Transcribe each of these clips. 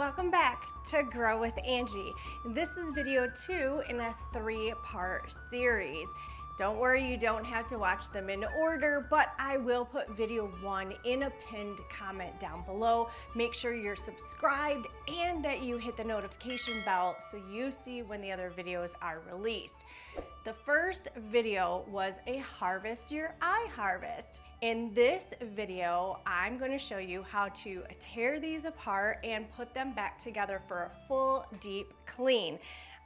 Welcome back to Grow With Angie. This is video 2 in a 3-part series. Don't worry, you don't have to watch them in order, but I will put video 1 in a pinned comment down below. Make sure you're subscribed and that you hit the notification bell so you see when the other videos are released. The first video was a harvest your iHarvest. In this video, I'm going to show you how to tear these apart and put them back together for a full deep clean.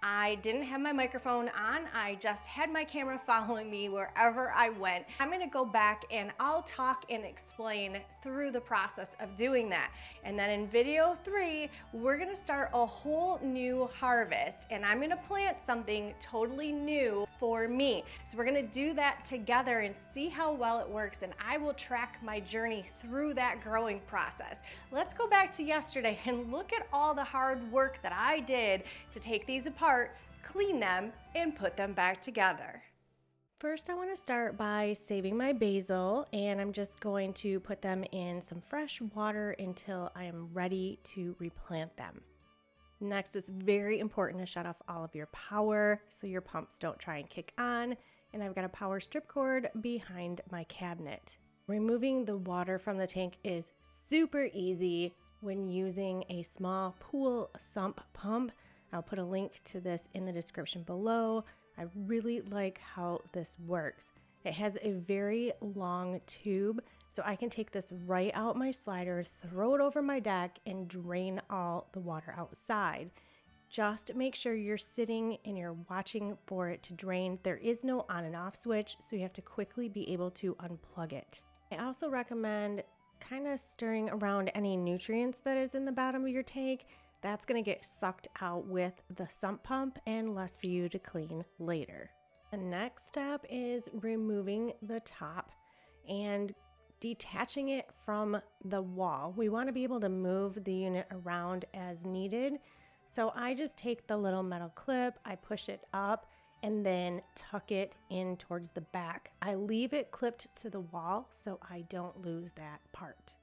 I didn't have my microphone on, I just had my camera following me wherever I went. I'm going to go back and I'll talk and explain through the process of doing that. And then in video 3, we're going to start a whole new harvest and I'm going to plant something totally new for me. So we're going to do that together and see how well it works, and I will track my journey through that growing process. Let's go back to yesterday and look at all the hard work that I did to take these apart, clean them, and put them back together. First, I want to start by saving my basil, and I'm just going to put them in some fresh water until I am ready to replant them. Next, it's very important to shut off all of your power so your pumps don't try and kick on, and I've got a power strip cord behind my cabinet. Removing the water from the tank is super easy when using a small pool sump pump. I'll put a link to this in the description below. I really like how this works. It has a very long tube, so I can take this right out my slider, throw it over my deck, and drain all the water outside. Just make sure you're sitting and you're watching for it to drain. There is no on and off switch, so you have to quickly be able to unplug it. I also recommend kind of stirring around any nutrients that is in the bottom of your tank. That's going to get sucked out with the sump pump and less for you to clean later. The next step is removing the top and detaching it from the wall. We want to be able to move the unit around as needed. So I just take the little metal clip, I push it up, and then tuck it in towards the back. I leave it clipped to the wall so I don't lose that part.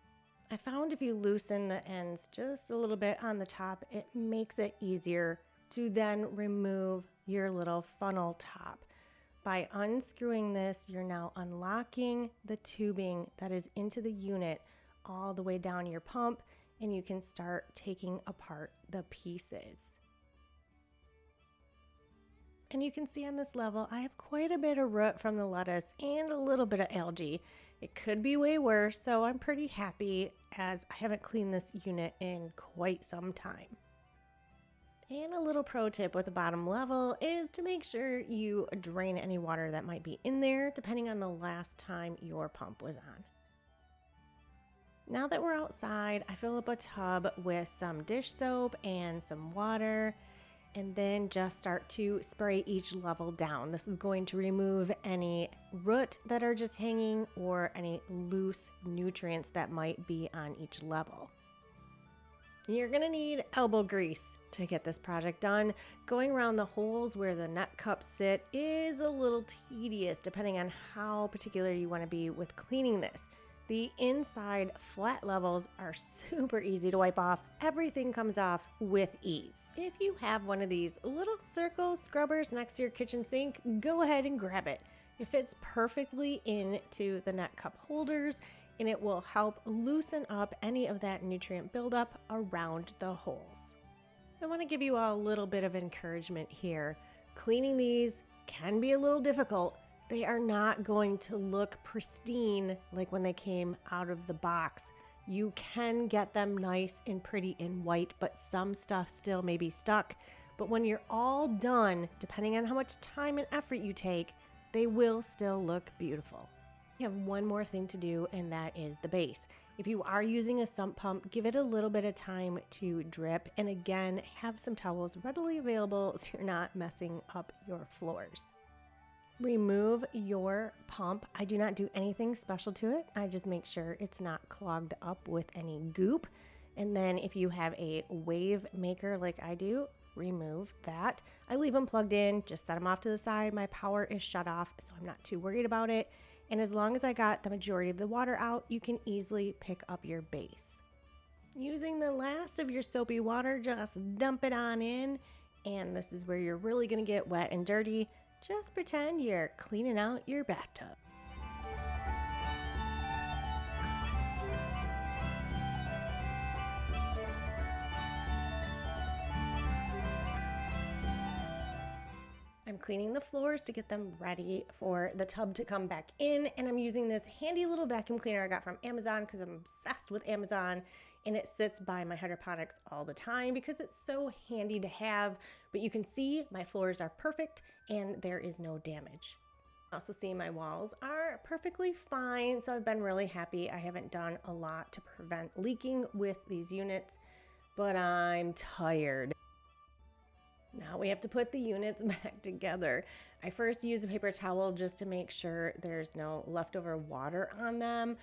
I found if you loosen the ends just a little bit on the top, it makes it easier to then remove your little funnel top. By unscrewing this, you're now unlocking the tubing that is into the unit all the way down your pump, and you can start taking apart the pieces. And you can see on this level, I have quite a bit of root from the lettuce and a little bit of algae. It could be way worse, so I'm pretty happy as I haven't cleaned this unit in quite some time. And a little pro tip with the bottom level is to make sure you drain any water that might be in there, depending on the last time your pump was on. Now that we're outside, I fill up a tub with some dish soap and some water, and then just start to spray each level down. This is going to remove any root that are just hanging or any loose nutrients that might be on each level. You're gonna need elbow grease to get this project done. Going around the holes where the nut cups sit is a little tedious depending on how particular you want to be with cleaning this. The inside flat levels are super easy to wipe off. Everything comes off with ease. If you have one of these little circle scrubbers next to your kitchen sink, go ahead and grab it. It fits perfectly into the nut cup holders, and it will help loosen up any of that nutrient buildup around the holes. I want to give you all a little bit of encouragement here. Cleaning these can be a little difficult. They are not going to look pristine like when they came out of the box. You can get them nice and pretty and white, but some stuff still may be stuck. But when you're all done, depending on how much time and effort you take, they will still look beautiful. You have one more thing to do, and that is the base. If you are using a sump pump, give it a little bit of time to drip, and again, have some towels readily available so you're not messing up your floors. Remove your pump. I do not do anything special to it. I just make sure it's not clogged up with any goop. And then if you have a wave maker like I do, remove that. I leave them plugged in, just set them off to the side. My power is shut off, so I'm not too worried about it. And as long as I got the majority of the water out, you can easily pick up your base. Using the last of your soapy water, just dump it on in. And this is where you're really gonna get wet and dirty. Just pretend you're cleaning out your bathtub. I'm cleaning the floors to get them ready for the tub to come back in, and I'm using this handy little vacuum cleaner I got from Amazon because I'm obsessed with Amazon, and it sits by my hydroponics all the time because it's so handy to have. But you can see my floors are perfect and there is no damage. Also see my walls are perfectly fine, so I've been really happy. I haven't done a lot to prevent leaking with these units, but I'm tired. Now we have to put the units back together. I first use a paper towel just to make sure there's no leftover water on them.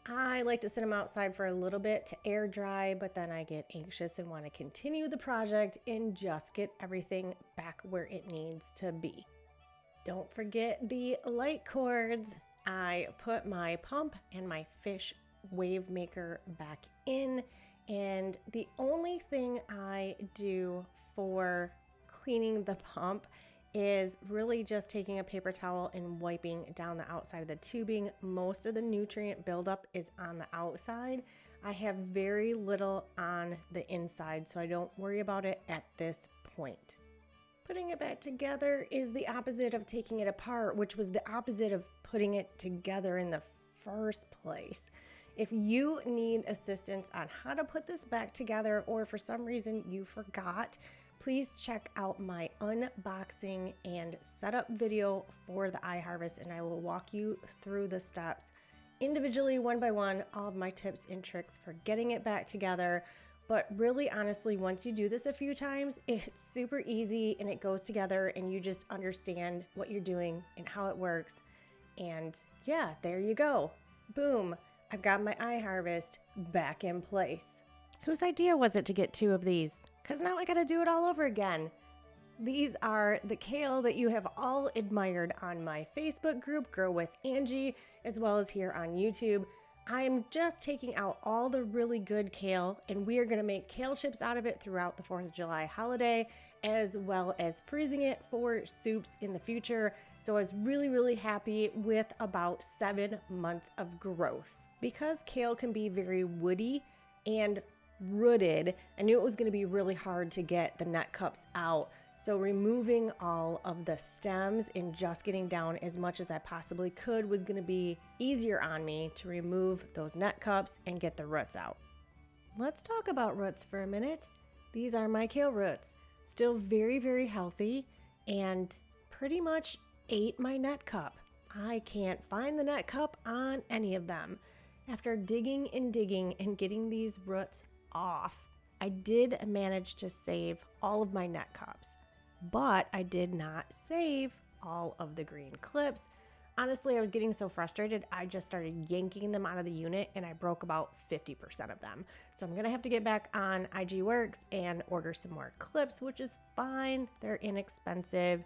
I like to sit them outside for a little bit to air dry, but then I get anxious and want to continue the project and just get everything back where it needs to be. Don't forget the light cords. I put my pump and my fish wave maker back in, and the only thing I do for cleaning the pump is really just taking a paper towel and wiping down the outside of the tubing. Most of the nutrient buildup is on the outside. I have very little on the inside, so I don't worry about it at this point. Putting it back together is the opposite of taking it apart, which was the opposite of putting it together in the first place. If you need assistance on how to put this back together, or for some reason you forgot, please check out my unboxing and setup video for the Iharvest, and I will walk you through the steps individually, one by one, all of my tips and tricks for getting it back together. But really, honestly, once you do this a few times, it's super easy and it goes together and you just understand what you're doing and how it works. And yeah, there you go. Boom, I've got my Iharvest back in place. Whose idea was it to get 2 of these? Because now I gotta do it all over again. These are the kale that you have all admired on my Facebook group, Grow With Angie, as well as here on YouTube. I'm just taking out all the really good kale, and we are gonna make kale chips out of it throughout the 4th of July holiday, as well as freezing it for soups in the future. So I was really happy with about 7 months of growth. Because kale can be very woody and rooted, I knew it was going to be really hard to get the nut cups out. So removing all of the stems and just getting down as much as I possibly could was going to be easier on me to remove those nut cups and get the roots out. Let's talk about roots for a minute. These are my kale roots, still very healthy, and pretty much ate my nut cup. I can't find the nut cup on any of them. After digging and getting these roots off, I did manage to save all of my nut cups, but I did not save all of the green clips. Honestly, I was getting so frustrated, I just started yanking them out of the unit and I broke about 50% of them. So I'm gonna have to get back on IG Works and order some more clips, which is fine. They're inexpensive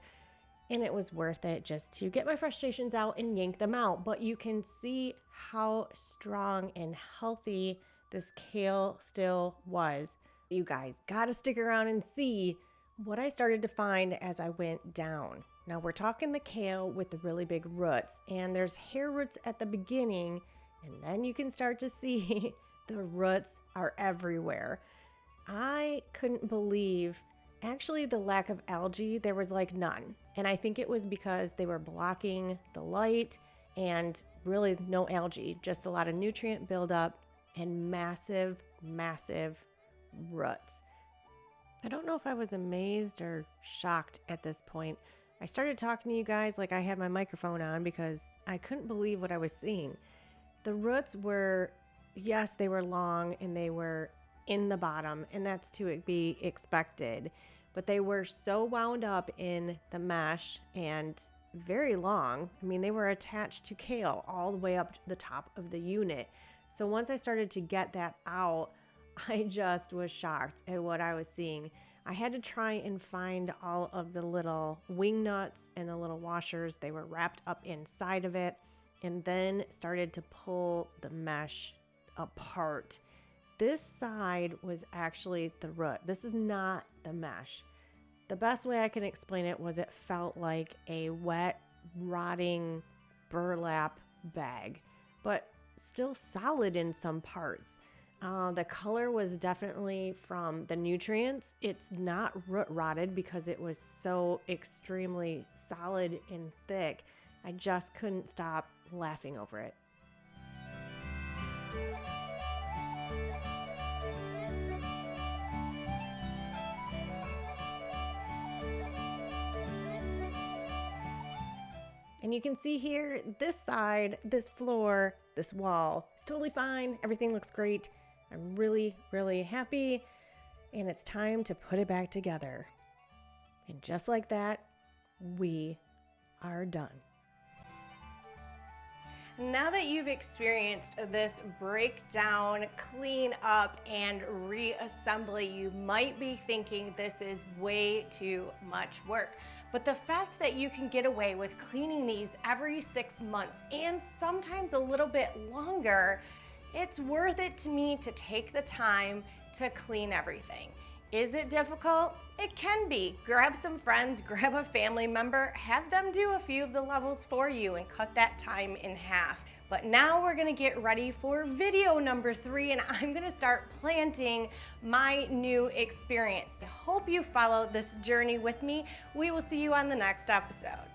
and it was worth it just to get my frustrations out and yank them out. But you can see how strong and healthy this kale still was. You guys gotta stick around and see what I started to find as I went down. Now we're talking the kale with the really big roots, and there's hair roots at the beginning, and then you can start to see the roots are everywhere. I couldn't believe actually the lack of algae. There was like none, and I think it was because they were blocking the light and really no algae, just a lot of nutrient buildup and massive roots. I don't know if I was amazed or shocked at this point. I started talking to you guys like I had my microphone on because I couldn't believe what I was seeing. The roots were, yes, they were long and they were in the bottom, and that's to be expected, but they were so wound up in the mesh and very long. I mean, they were attached to kale all the way up to the top of the unit. So once I started to get that out, I just was shocked at what I was seeing. I had to try and find all of the little wing nuts and the little washers. They were wrapped up inside of it, and then started to pull the mesh apart. this side was actually the root. This is not the mesh. The best way I can explain it was it felt like a wet, rotting burlap bag, but still solid in some parts. The color was definitely from the nutrients. It's not root rotted because it was so extremely solid and thick. I just couldn't stop laughing over it. And you can see here, this side, this floor, this wall is totally fine. Everything looks great. I'm really, really happy. And it's time to put it back together. And just like that, we are done. Now that you've experienced this breakdown, clean up, and reassembly, you might be thinking this is way too much work. But the fact that you can get away with cleaning these every 6 months and sometimes a little bit longer, it's worth it to me to take the time to clean everything. Is it difficult? It can be. Grab some friends, grab a family member, have them do a few of the levels for you and cut that time in half. But now we're gonna get ready for video number 3, and I'm gonna start planting my new experience. I hope you follow this journey with me. We will see you on the next episode.